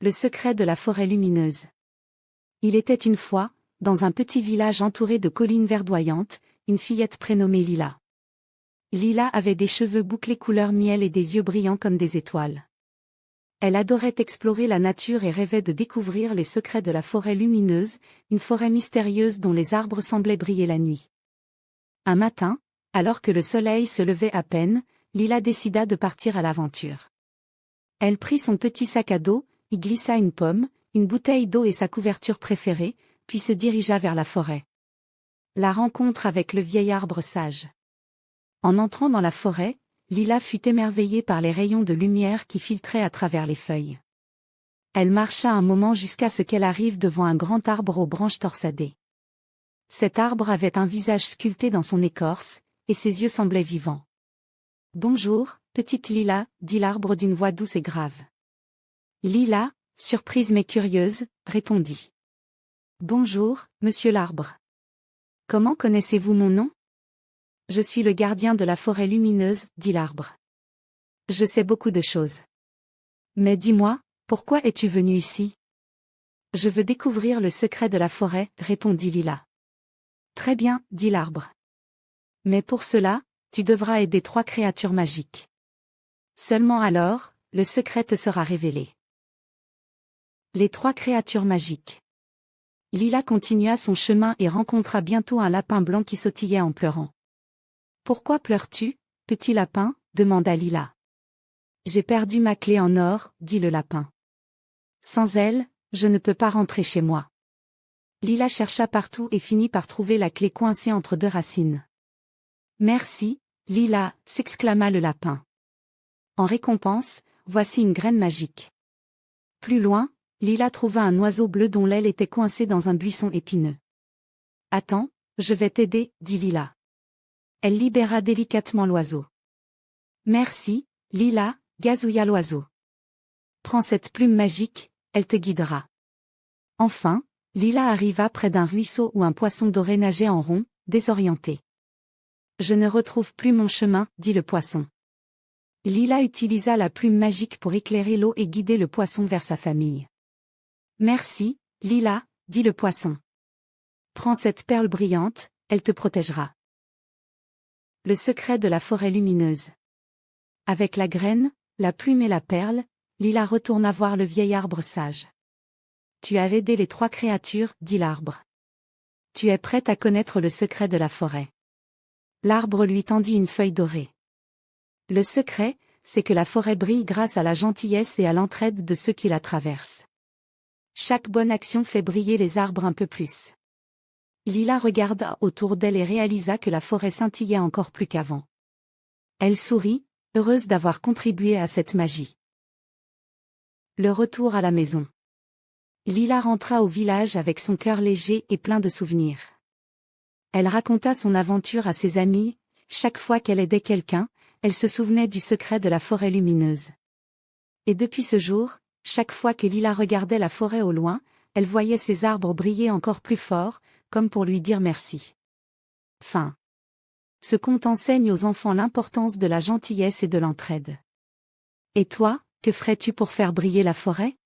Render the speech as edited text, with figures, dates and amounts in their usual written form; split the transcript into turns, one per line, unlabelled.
Le secret de la forêt lumineuse. Il était une fois, dans un petit village entouré de collines verdoyantes, une fillette prénommée Lila. Lila avait des cheveux bouclés couleur miel et des yeux brillants comme des étoiles. Elle adorait explorer la nature et rêvait de découvrir les secrets de la forêt lumineuse, une forêt mystérieuse dont les arbres semblaient briller la nuit. Un matin, alors que le soleil se levait à peine, Lila décida de partir à l'aventure. Elle prit son petit sac à dos, y glissa une pomme, une bouteille d'eau et sa couverture préférée, puis se dirigea vers la forêt. La rencontre avec le vieil arbre sage. En entrant dans la forêt, Lila fut émerveillée par les rayons de lumière qui filtraient à travers les feuilles. Elle marcha un moment jusqu'à ce qu'elle arrive devant un grand arbre aux branches torsadées. Cet arbre avait un visage sculpté dans son écorce, et ses yeux semblaient vivants. « Bonjour, petite Lila, » dit l'arbre d'une voix douce et grave. Lila, surprise mais curieuse, répondit. « Bonjour, monsieur l'arbre. Comment connaissez-vous mon nom ? » « Je suis le gardien de la forêt lumineuse, » dit l'arbre. « Je sais beaucoup de choses. Mais dis-moi, pourquoi es-tu venu ici ? » « Je veux découvrir le secret de la forêt, » répondit Lila. « Très bien, » dit l'arbre. « Mais pour cela, tu devras aider 3 créatures magiques. Seulement alors, le secret te sera révélé. » Les 3 créatures magiques. Lila continua son chemin et rencontra bientôt un lapin blanc qui sautillait en pleurant. « Pourquoi pleures-tu, petit lapin ? » demanda Lila. « J'ai perdu ma clé en or, » dit le lapin. « Sans elle, je ne peux pas rentrer chez moi. » Lila chercha partout et finit par trouver la clé coincée entre 2 racines. « Merci, Lila » s'exclama le lapin. « En récompense, voici une graine magique. » Plus loin, Lila trouva un oiseau bleu dont l'aile était coincée dans un buisson épineux. « Attends, je vais t'aider, » dit Lila. Elle libéra délicatement l'oiseau. « Merci, Lila » gazouilla l'oiseau. « Prends cette plume magique, elle te guidera. » Enfin, Lila arriva près d'un ruisseau où un poisson doré nageait en rond, désorienté. « Je ne retrouve plus mon chemin, » dit le poisson. Lila utilisa la plume magique pour éclairer l'eau et guider le poisson vers sa famille. « Merci, Lila » dit le poisson. « Prends cette perle brillante, elle te protégera. » Le secret de la forêt lumineuse. Avec la graine, la plume et la perle, Lila retourna voir le vieil arbre sage. « Tu as aidé les 3 créatures, » dit l'arbre. « Tu es prête à connaître le secret de la forêt. » L'arbre lui tendit une feuille dorée. « Le secret, c'est que la forêt brille grâce à la gentillesse et à l'entraide de ceux qui la traversent. Chaque bonne action fait briller les arbres un peu plus. » Lila regarda autour d'elle et réalisa que la forêt scintillait encore plus qu'avant. Elle sourit, heureuse d'avoir contribué à cette magie. Le retour à la maison. Lila rentra au village avec son cœur léger et plein de souvenirs. Elle raconta son aventure à ses amis, chaque fois qu'elle aidait quelqu'un, elle se souvenait du secret de la forêt lumineuse. Et depuis ce jour, chaque fois que Lila regardait la forêt au loin, elle voyait ses arbres briller encore plus fort, comme pour lui dire merci. Fin. Ce conte enseigne aux enfants l'importance de la gentillesse et de l'entraide. Et toi, que ferais-tu pour faire briller la forêt ?